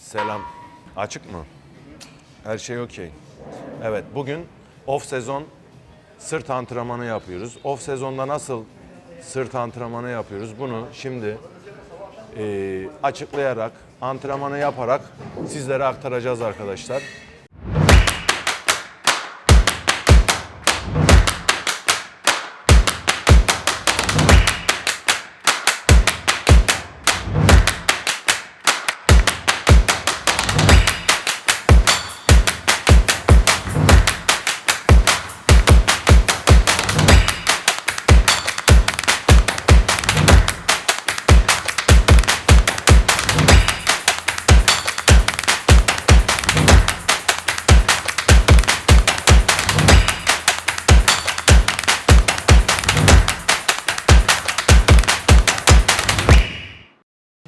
Selam. Açık mı? Her şey okey. Evet, bugün off sezon sırt antrenmanı yapıyoruz. Off sezonda nasıl sırt antrenmanı yapıyoruz? Bunu şimdi açıklayarak, antrenmanı yaparak sizlere aktaracağız arkadaşlar.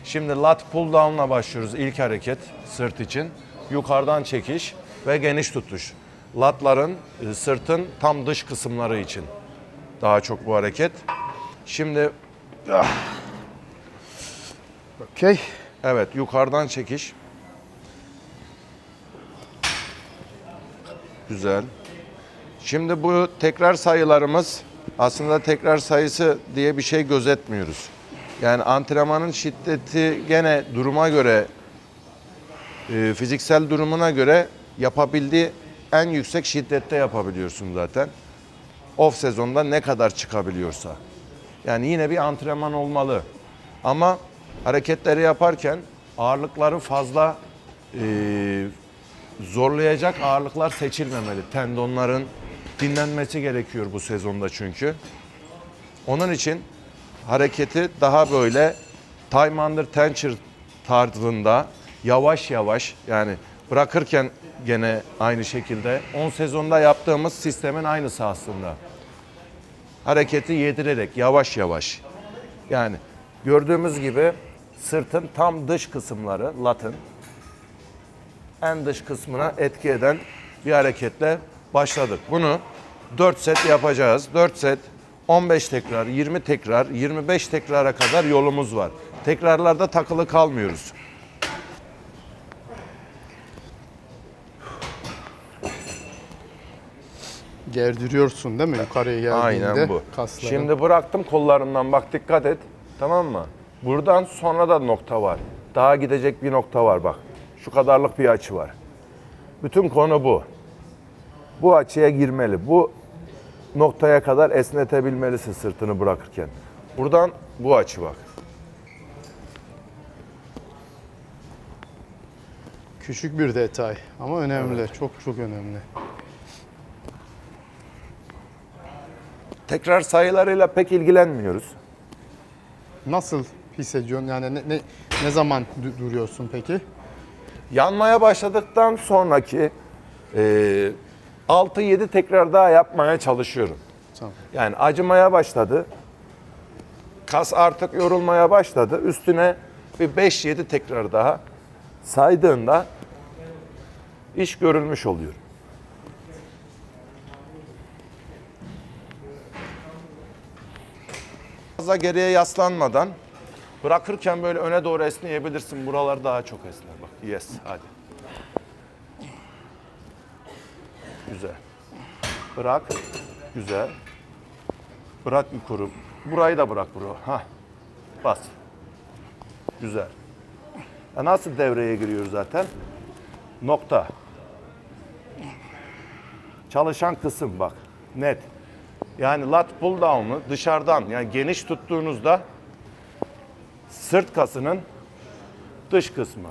Şimdi lat pull down'la başlıyoruz ilk hareket sırt için. Yukarıdan çekiş ve geniş tutuş. Latların, sırtın tam dış kısımları için daha çok bu hareket. Şimdi Okey. evet, yukarıdan çekiş. Güzel. Şimdi bu tekrar sayılarımız aslında tekrar sayısı diye bir şey gözetmiyoruz. Yani antrenmanın şiddeti gene duruma göre, fiziksel durumuna göre yapabildiği en yüksek şiddette yapabiliyorsun zaten. Off sezonda ne kadar çıkabiliyorsa. Yani yine bir antrenman olmalı. Ama hareketleri yaparken ağırlıkları fazla zorlayacak ağırlıklar seçilmemeli. Tendonların dinlenmesi gerekiyor bu sezonda çünkü. Onun için hareketi daha böyle time under tension tarzında yavaş yavaş, yani bırakırken gene aynı şekilde 10 sezonda yaptığımız sistemin aynısı aslında. Hareketi yedirerek yavaş yavaş. Yani gördüğümüz gibi sırtın tam dış kısımları, latın en dış kısmına etki eden bir hareketle başladık. Bunu 4 set yapacağız. 4 set 15 tekrar, 20 tekrar, 25 tekrara kadar yolumuz var. Tekrarlarda takılı kalmıyoruz. Gerdiriyorsun değil mi yukarıya geldiğinde? Aynen bu. Kasları. Şimdi bıraktım kollarından, bak dikkat et. Tamam mı? Buradan sonra da nokta var. Daha gidecek bir nokta var bak. Şu kadarlık bir açı var. Bütün konu bu. Bu açıya girmeli. Bu noktaya kadar esnetebilmelisin sırtını bırakırken. Buradan bu açı bak. Küçük bir detay ama önemli. Evet. Çok çok önemli. Tekrar sayılarıyla pek ilgilenmiyoruz. Nasıl hissediyorsun? Yani ne zaman duruyorsun peki? Yanmaya başladıktan sonraki 6-7 tekrar daha yapmaya çalışıyorum. Tamam. Yani acımaya başladı. Kas artık yorulmaya başladı. Üstüne bir 5-7 tekrar daha saydığında iş görülmüş oluyor. Fazla geriye yaslanmadan bırakırken böyle öne doğru esneyebilirsin. Buralar daha çok esner. Bak, yes, hadi. Güzel. Bırak. Güzel. Bırak yukarı. Burayı da bırak bro. Hah. Bas. Güzel. Ya nasıl devreye giriyor zaten? Nokta. Çalışan kısım bak. Net. Yani lat pull down'u dışarıdan, yani geniş tuttuğunuzda sırt kasının dış kısmı.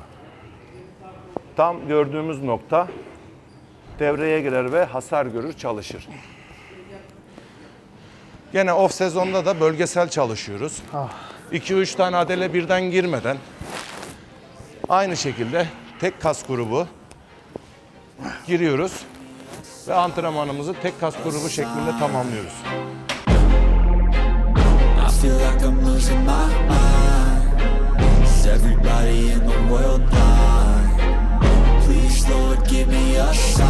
Tam gördüğümüz nokta devreye girer ve hasar görür, çalışır. Gene off sezonda da bölgesel çalışıyoruz. 2-3 tane adele birden girmeden aynı şekilde tek kas grubu giriyoruz ve antrenmanımızı tek kas grubu şeklinde tamamlıyoruz. I feel like I'm losing my mind. Is everybody in the world blind? Please, Lord, give me a sign,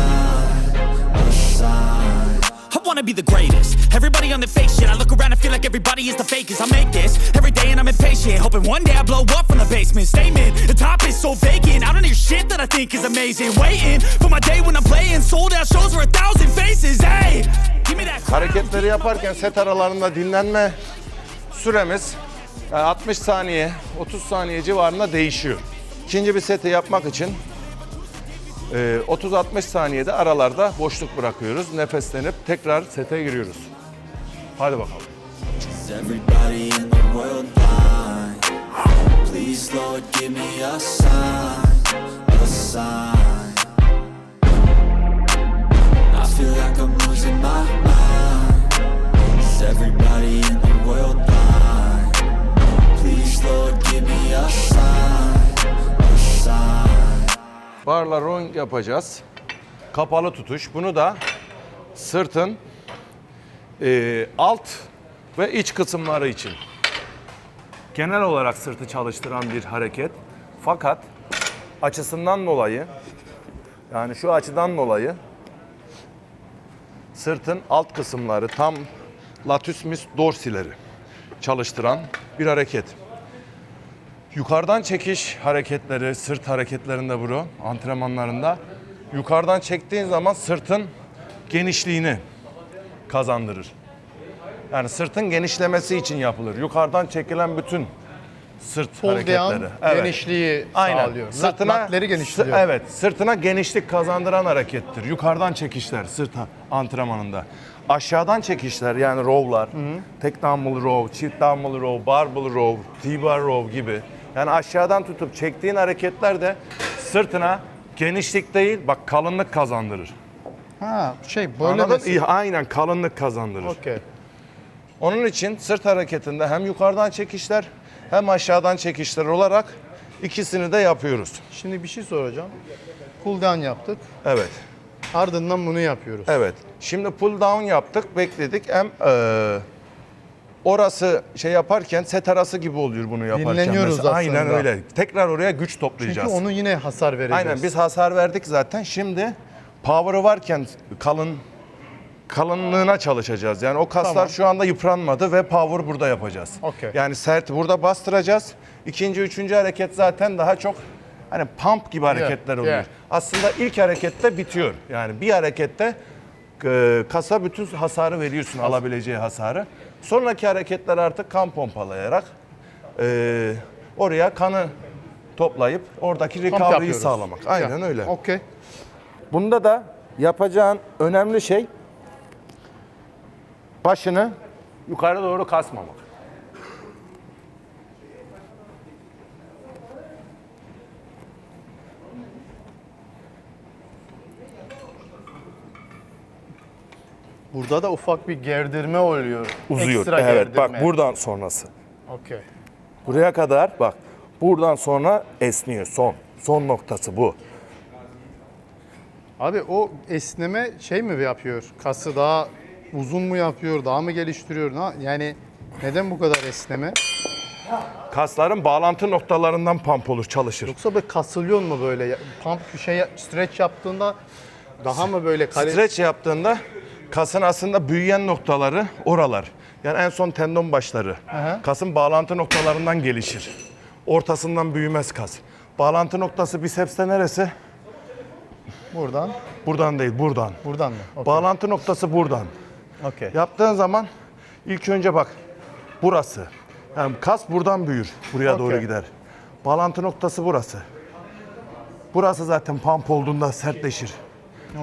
a sign. I wanna wanna be the greatest. Everybody on the fake shit. I look around and feel like everybody is the fakest. I make this every day and I'm impatient, hoping one day I blow up from the basement. Statement, the top is so vacant. I don't hear shit that I think is amazing. Waiting for my day when I'm playing sold out shows for 1,000 faces. Hey, give me that. Hareketleri yaparken set aralarında dinlenme süremiz 60 saniye, 30 saniye civarında değişiyor. İkinci bir seti yapmak için 30-60 saniyede aralarda boşluk bırakıyoruz. Nefeslenip tekrar sete giriyoruz. Hadi bakalım. Is everybody in the world blind? Please, Lord, give me a sign, a sign. I feel like I'm losing my mind. Is everybody in the world blind? Please, Lord, give me a sign, a sign. Barla rowing yapacağız. Kapalı tutuş. Bunu da sırtın alt ve iç kısımları için. Genel olarak sırtı çalıştıran bir hareket. Fakat açısından dolayı, yani şu açıdan dolayı sırtın alt kısımları, tam latissimus dorsileri çalıştıran bir hareket. Yukarıdan çekiş hareketleri, sırt hareketlerinde bu antrenmanlarında yukarıdan çektiğin zaman sırtın genişliğini kazandırır. Yani sırtın genişlemesi için yapılır. Yukarıdan çekilen bütün sırt Pull hareketleri. down genişliği sağlıyor. Latleri genişliyor. Evet, sırtına genişlik kazandıran harekettir. Yukarıdan çekişler sırt antrenmanında. Aşağıdan çekişler, yani row'lar, tek dumbbell row, çift dumbbell row, barbell row, T-bar row gibi. Yani aşağıdan tutup çektiğin hareketler de sırtına genişlik değil, bak kalınlık kazandırır. Ha, böyle Anladın? mesela. İyi, aynen kalınlık kazandırır. Okey. Onun için sırt hareketinde hem yukarıdan çekişler hem aşağıdan çekişler olarak ikisini de yapıyoruz. Şimdi bir şey soracağım. Pull down yaptık. Evet. Ardından bunu yapıyoruz. Evet. Şimdi pull down yaptık, bekledik. Hem orası şey yaparken set arası gibi oluyor bunu yaparken. Dinleniyoruz mesela. aslında. Aynen öyle. Tekrar oraya güç toplayacağız. Çünkü onu yine hasar vereceğiz. Aynen, biz hasar verdik zaten. Şimdi power'ı varken kalınlığına çalışacağız. Yani o kaslar Tamam. şu anda yıpranmadı ve power burada yapacağız. Okey. Yani sert burada bastıracağız. İkinci, üçüncü hareket zaten daha çok hani pump gibi hareketler oluyor. yeah. Aslında ilk harekette bitiyor. Yani bir harekette kasa bütün hasarı veriyorsun, alabileceği hasarı. Sonraki hareketler artık kan pompalayarak oraya kanı toplayıp oradaki recovery'yi yapıyoruz. sağlamak. Aynen öyle. Okey. Bunda da yapacağın önemli şey başını yukarı doğru kasmamak. Burada da ufak bir gerdirme oluyor. Uzuyor. Ekstra Evet, gerdirme. bak buradan sonrası. Okey. Buraya kadar bak. Buradan sonra esniyor. Son noktası bu. Abi o esneme şey mi yapıyor? Kası daha uzun mu yapıyor? Daha mı geliştiriyor? Yani neden bu kadar esneme? Kasların bağlantı noktalarından pump olur, çalışır. Yoksa böyle kasılıyor mu böyle? Pump stretch yaptığında daha mı böyle Stretch yaptığında kasın aslında büyüyen noktaları oralar. Yani en son tendon başları. Aha. Kasın bağlantı noktalarından gelişir. Ortasından büyümez kas. Bağlantı noktası bisepste neresi? buradan? Buradan değil, buradan. Buradan mı? Okey. Bağlantı noktası buradan. Okey. Yaptığın zaman ilk önce bak burası. Yani kas buradan büyür. Buraya doğru Okey. gider. Bağlantı noktası burası. Burası zaten pump olduğunda sertleşir.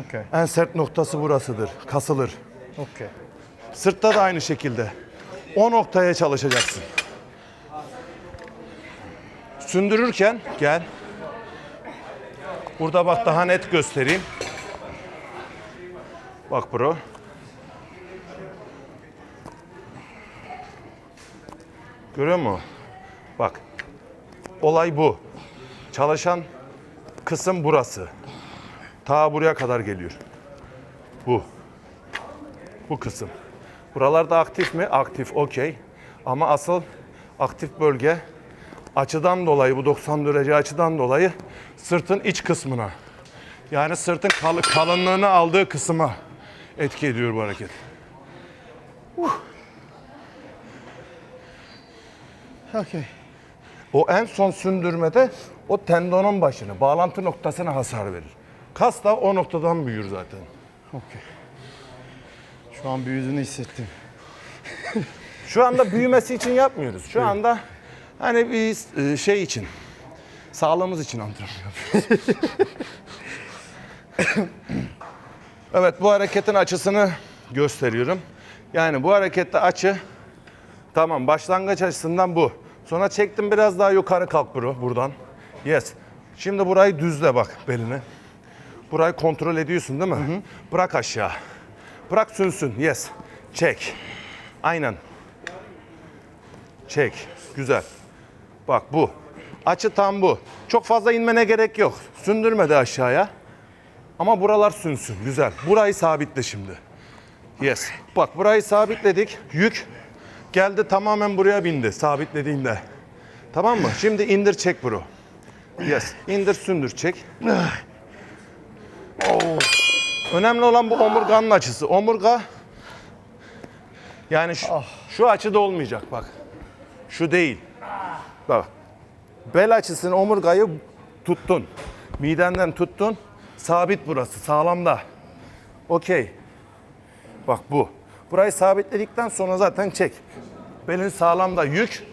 Okey. En sert noktası burasıdır. Kasılır. Okey. Sırtta da aynı şekilde. O noktaya çalışacaksın. Sündürürken gel. Burada bak daha net göstereyim. Bak bro. Görüyor musun? Bak. Olay bu. Çalışan kısım burası. Ta buraya kadar geliyor. Bu. Bu kısım. Buralarda aktif mi? Aktif, okey. Ama asıl aktif bölge açıdan dolayı, bu 90 derece açıdan dolayı sırtın iç kısmına. Yani sırtın kalınlığını aldığı kısma etki ediyor bu hareket. Okey. O en son sündürmede o tendonun başını, bağlantı noktasına hasar verir. Kas da o noktadan büyür zaten. Okey. Şu an büyüdüğünü hissettim. Şu anda büyümesi için yapmıyoruz. Şu anda hani biz şey için, sağlığımız için antrenman yapıyoruz. Evet, bu hareketin açısını gösteriyorum. Yani bu harekette açı, tamam, başlangıç açısından bu. Sonra çektim, biraz daha yukarı kalk bro buradan. Yes. Şimdi burayı düzle bak belini. Burayı kontrol ediyorsun değil mi? Hı hı. Bırak aşağı. Bırak sünsün. Yes. Çek. Aynen. Çek. Güzel. Bak bu. Açı tam bu. Çok fazla inmene gerek yok. Sündürme de aşağıya. Ama buralar sünsün. Güzel. Burayı sabitle şimdi. Yes. Bak burayı sabitledik. Yük geldi, tamamen buraya bindi sabitlediğinde. Tamam mı? Şimdi indir, çek bro. Yes. İndir, sündür, çek. Oh. Önemli olan bu omurganın açısı. Omurga yani şu açıda olmayacak bak. Şu değil. Bak. Bel açısını, omurgayı tuttun. Midenden tuttun. Sabit burası. Sağlamda. Okey. Bak bu. Burayı sabitledikten sonra zaten çek. Belin sağlamda. Yük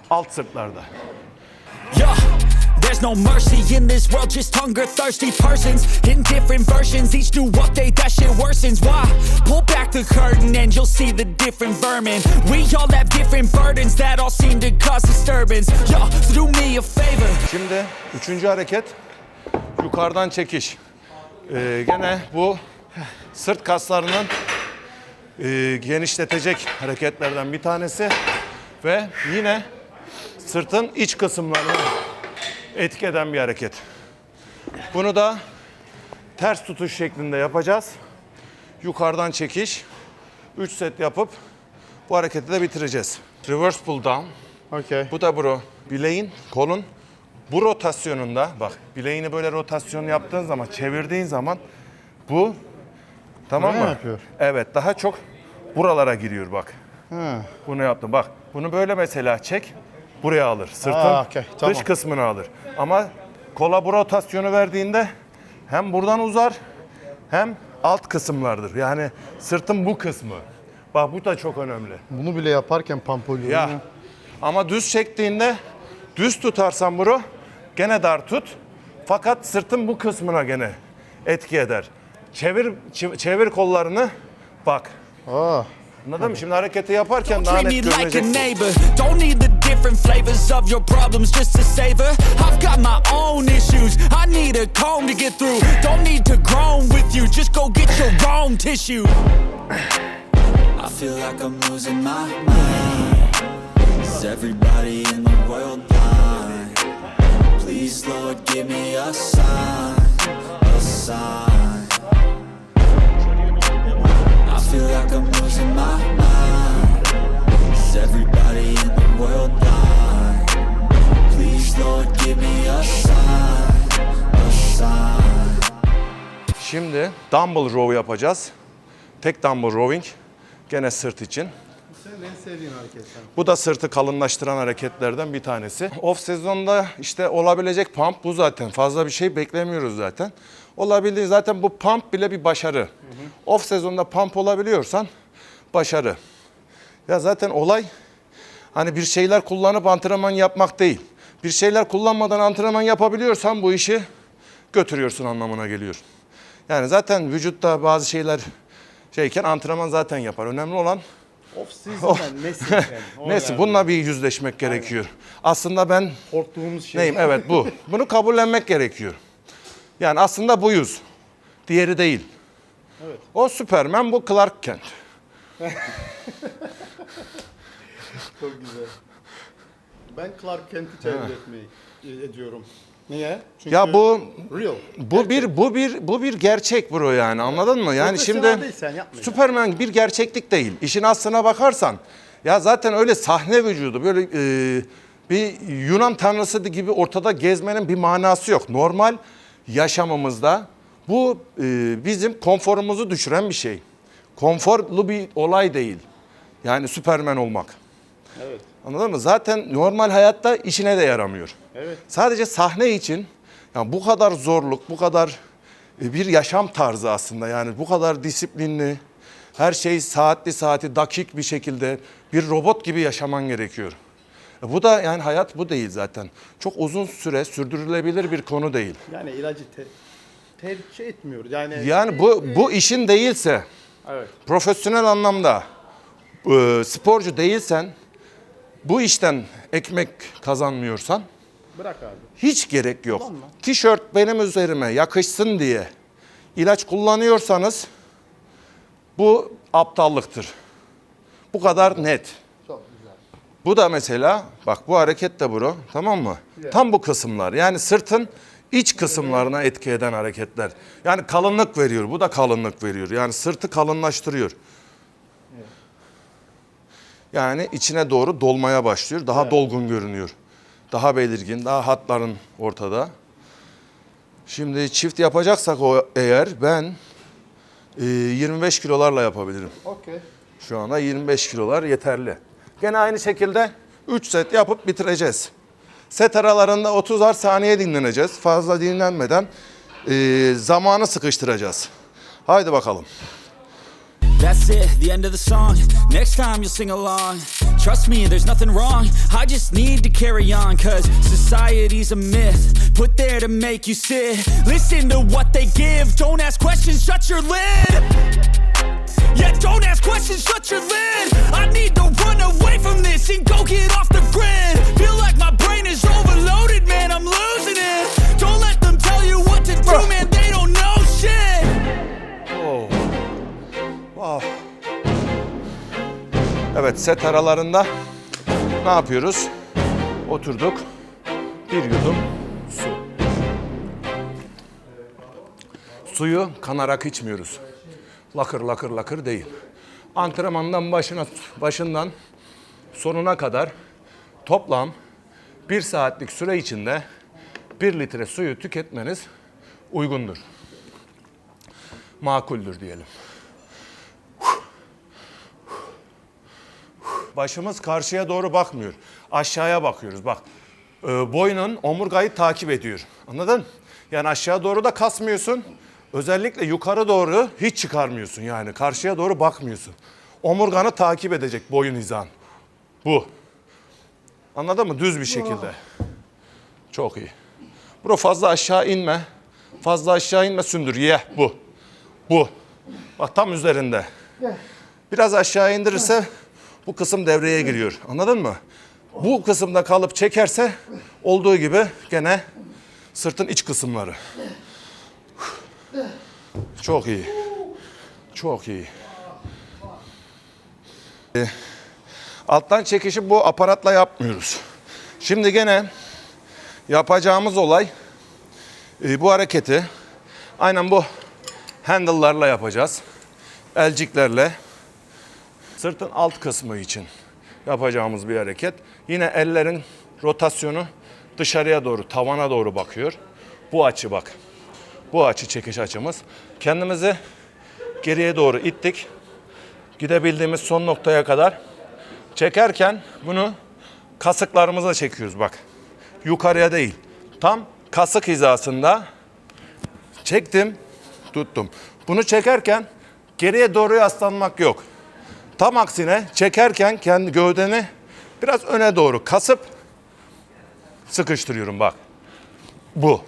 alt sırtlarda. Yeah, there's no mercy in this world, just hunger thirsty persons in different versions, each new update that shit worsens. Why? Pull back the curtain and you'll see the different vermin. We all have different burdens that all seem to cause disturbance. Yo, so do me a favor. Şimdi üçüncü hareket yukarıdan çekiş. Gene bu sırt kaslarının genişletecek hareketlerden bir tanesi ve yine sırtın iç kısımlarını etki eden bir hareket. Bunu da ters tutuş şeklinde yapacağız. Yukarıdan çekiş. 3 set yapıp bu hareketi de bitireceğiz. Reverse pull down. Okey. Bu da bro. Bileğin, kolun bu rotasyonunda bak, bileğini böyle rotasyon yaptığın zaman, çevirdiğin zaman bu, tamam Böyle mı? yapıyor. Evet, daha çok buralara giriyor bak. Ha. Bunu yaptım. Bak, bunu böyle mesela çek, buraya alır. Sırtın okey, tamam. dış kısmını alır. Ama kola bu rotasyonu verdiğinde hem buradan uzar hem alt kısımlardır. Yani sırtın bu kısmı. Bak bu da çok önemli. Bunu bile yaparken pump oluyor. Ya. Ama düz çektiğinde, düz tutarsan bro, gene dar tut. Fakat sırtın bu kısmına gene etki eder. Çevir kollarını, bak. Aa. Anladın mı? Şimdi hareketi yaparken daha Treat net me like a görünecek. neighbor. Don't need the different flavors of your problems just to savor. I've got my own issues. I need a comb to get through. Don't need to groan with you. Just go get your own tissue. I feel like I'm losing my mind. Is everybody in the world blind? Please, Lord, give me a sign, a sign. I feel like I'm losing my mind. Is everybody in the world blind? Please, Lord, give me a sign, a sign. Şimdi dumbbell row yapacağız. Tek dumbbell rowing. Gene sırt için. Senin en sevdiğin hareketler. Bu da sırtı kalınlaştıran hareketlerden bir tanesi. Off sezonda işte olabilecek pump bu zaten. Fazla bir şey beklemiyoruz zaten. Olabildiği zaten bu pump bile bir başarı. Off sezonda pump olabiliyorsan başarı. Ya zaten olay hani bir şeyler kullanıp antrenman yapmak değil. Bir şeyler kullanmadan antrenman yapabiliyorsan bu işi götürüyorsun anlamına geliyor. Yani zaten vücutta bazı şeyler şeyken antrenman zaten yapar. Önemli olan Off season'dan nesin? neyse bununla bir yüzleşmek gerekiyor. Aslında ben Korktuğumuz şey. neyim? Evet bu. Bunu kabullenmek gerekiyor. Yani aslında buyuz. Diğeri değil. Evet. O Superman, bu Clark Kent. Çok güzel. Ben Clark Kent'i tercih etmeyi ediyorum. Niye? Çünkü Ya bu real. bu bir gerçek bro yani, anladın mı? Yani Profesyonel şimdi değil, sen yapma ya. Superman bir gerçeklik değil. İşin aslına bakarsan ya zaten öyle sahne vücudu böyle bir Yunan tanrısı gibi ortada gezmenin bir manası yok. Normal yaşamımızda bu bizim konforumuzu düşüren bir şey. Konforlu bir olay değil. Yani Süpermen olmak. Evet. Anladın mı? Zaten normal hayatta işine de yaramıyor. Evet. Sadece sahne için yani bu kadar zorluk, bu kadar bir yaşam tarzı aslında. Yani bu kadar disiplinli, her şey saati dakik bir şekilde bir robot gibi yaşaman gerekiyor. Bu da yani hayat bu değil zaten. Çok uzun süre sürdürülebilir bir konu değil. Yani ilacı tercih etmiyoruz. Yani bu işin değilse, Evet. profesyonel anlamda sporcu değilsen, bu işten ekmek kazanmıyorsan Bırak abi. hiç gerek yok. Kullanma. Tişört benim üzerime yakışsın diye ilaç kullanıyorsanız bu aptallıktır. Bu kadar net. Çok güzel. Bu da mesela bak bu hareket de bro, tamam mı? Tam bu kısımlar yani sırtın iç kısımlarına etki eden hareketler. Yani kalınlık veriyor, bu da kalınlık veriyor. Yani sırtı kalınlaştırıyor. Yani içine doğru dolmaya başlıyor. Daha dolgun görünüyor. Daha belirgin, daha hatların ortada. Şimdi çift yapacaksak eğer ben 25 kilolarla yapabilirim. Okey. Şu anda 25 kilolar yeterli. Gene aynı şekilde 3 set yapıp bitireceğiz. Set aralarında 30'ar saniye dinleneceğiz. Fazla dinlenmeden zamanı sıkıştıracağız. Haydi bakalım. That's it, the end of the song. Next time you'll sing along. Trust me, there's nothing wrong. I just need to carry on, cause society's a myth put there to make you sit. Listen to what they give. Don't ask questions, shut your lid. Yeah, don't ask questions, shut your lid. I need to run away from this and go get off the grid. Feel like my brain is overloaded, man, I'm losing it. Don't let them tell you what to do, man, they don't know shit. Oh. Wow. Evet, set aralarında ne yapıyoruz? Oturduk. Bir yudum su. Suyu kanarak içmiyoruz. Lakır lakır lakır değil. Antrenmandan başından sonuna kadar toplam 1 saatlik süre içinde 1 litre suyu tüketmeniz uygundur. Makuldür diyelim. Başımız karşıya doğru bakmıyor. Aşağıya bakıyoruz. Bak boynun omurgayı takip ediyor. Anladın? Yani aşağı doğru da kasmıyorsun. Özellikle yukarı doğru hiç çıkarmıyorsun. Yani karşıya doğru bakmıyorsun. Omurganı takip edecek boyun hizan. Bu. Anladın mı? Düz bir şekilde. Çok iyi. Bro fazla aşağı inme. Fazla aşağı inme sündür. Ye. Bu. Bu. Bak tam üzerinde. Biraz aşağı indirirse bu kısım devreye giriyor. Anladın mı? Bu kısımda kalıp çekerse olduğu gibi gene sırtın iç kısımları. Çok iyi. Çok iyi. Alttan çekişi bu aparatla yapmıyoruz. Şimdi gene yapacağımız olay bu hareketi aynen bu handle'larla yapacağız. Elciklerle. Sırtın alt kısmı için yapacağımız bir hareket. Yine ellerin rotasyonu dışarıya doğru, tavana doğru bakıyor. Bu açı bak. Bu açı çekiş açımız. Kendimizi geriye doğru ittik. Gidebildiğimiz son noktaya kadar. Çekerken bunu kasıklarımıza çekiyoruz bak. Yukarıya değil. Tam kasık hizasında çektim, tuttum. Bunu çekerken geriye doğru yaslanmak yok. Tam aksine çekerken kendi gövdeni biraz öne doğru kasıp sıkıştırıyorum bak. Bu.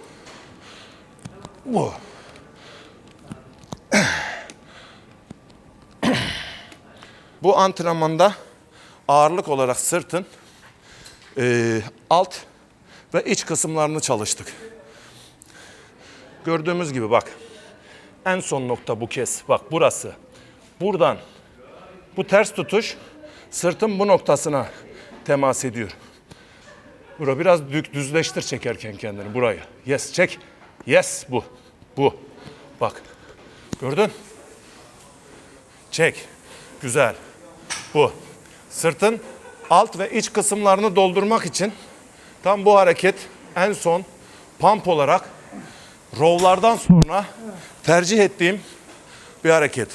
Bu. Bu antrenmanda ağırlık olarak sırtın alt ve iç kısımlarını çalıştık. Gördüğümüz gibi bak. En son nokta bu kez. Bak burası. Buradan bu ters tutuş sırtın bu noktasına temas ediyor. Burayı biraz düzleştir çekerken kendini burayı. Yes çek. Yes bu. Bu. Bak. Gördün? Çek. Güzel. Bu. Sırtın alt ve iç kısımlarını doldurmak için tam bu hareket en son pump olarak rowlardan sonra tercih ettiğim bir hareket.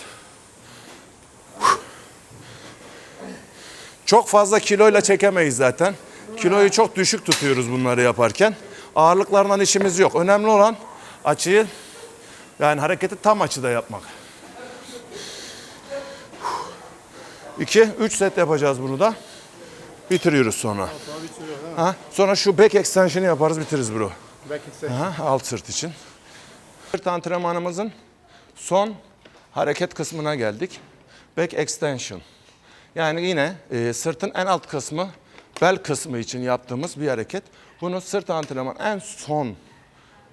Çok fazla kiloyla çekemeyiz zaten. Kiloyu çok düşük tutuyoruz bunları yaparken. Ağırlıklarla işimiz yok. Önemli olan açıyı, yani hareketi tam açıda yapmak. 2-3 set yapacağız bunu da. Bitiriyoruz sonra. Ha, sonra şu back extension'ı yaparız, bitiririz bro. Back extension. Aha, alt sırt için. Sırt antrenmanımızın son hareket kısmına geldik. Back extension. Yani yine sırtın en alt kısmı, bel kısmı için yaptığımız bir hareket. Bunu sırt antrenman en son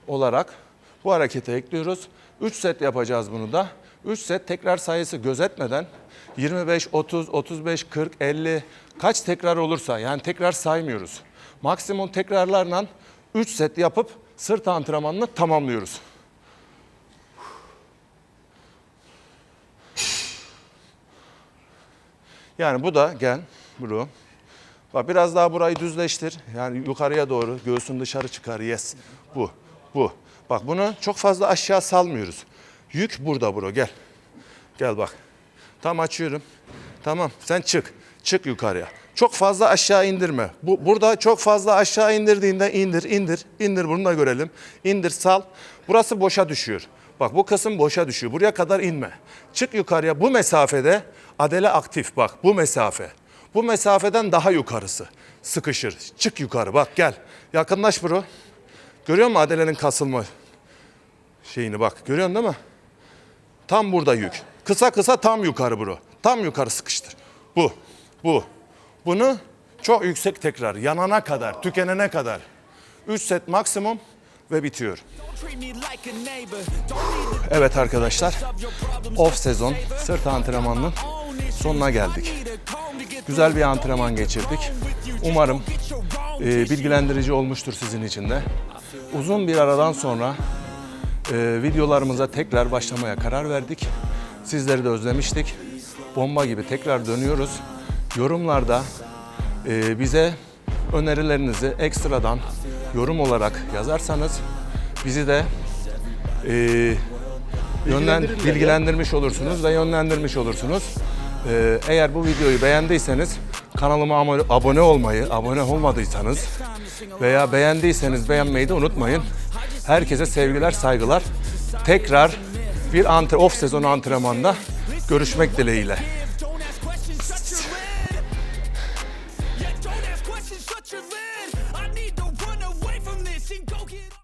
olarak bu harekete ekliyoruz. 3 set yapacağız bunu da. 3 set tekrar sayısı gözetmeden 25, 30, 35, 40, 50 kaç tekrar olursa, yani tekrar saymıyoruz. Maksimum tekrarlarla 3 set yapıp sırt antrenmanını tamamlıyoruz. Yani bu da gel bro. Bak biraz daha burayı düzleştir. Yani yukarıya doğru göğsün dışarı çıkar. Yes. Bu. Bak bunu çok fazla aşağı salmıyoruz. Yük burada bro, gel. Gel bak. Tam açıyorum. Tamam, sen çık. Çık yukarıya. Çok fazla aşağı indirme. Burada çok fazla aşağı indirdiğinde indir bunu da görelim. İndir, sal. Burası boşa düşüyor. Bak bu kısım boşa düşüyor. Buraya kadar inme. Çık yukarıya. Bu mesafede adele aktif. Bak bu mesafe. Bu mesafeden daha yukarısı. Sıkışır. Çık yukarı. Bak gel. Yakınlaş bro. Görüyor musun adelenin kasılma şeyini bak. Görüyorsun değil mi? Tam burada yük. Kısa tam yukarı bro. Tam yukarı sıkıştır. Bu. Bunu çok yüksek tekrar. Yanana kadar, tükenene kadar. 3 set maksimum ve bitiyor. Evet arkadaşlar. Off sezon sırt antrenmanının sonuna geldik. Güzel bir antrenman geçirdik. Umarım bilgilendirici olmuştur sizin için de. Uzun bir aradan sonra videolarımıza tekrar başlamaya karar verdik. Sizleri de özlemiştik. Bomba gibi tekrar dönüyoruz. Yorumlarda bize önerilerinizi ekstradan yorum olarak yazarsanız bizi de bilgilendirmiş olursunuz ve yönlendirmiş olursunuz. Eğer bu videoyu beğendiyseniz kanalıma abone olmayı, abone olmadıysanız veya beğendiyseniz beğenmeyi de unutmayın. Herkese sevgiler, saygılar. Tekrar bir off sezon antrenmanda görüşmek dileğiyle.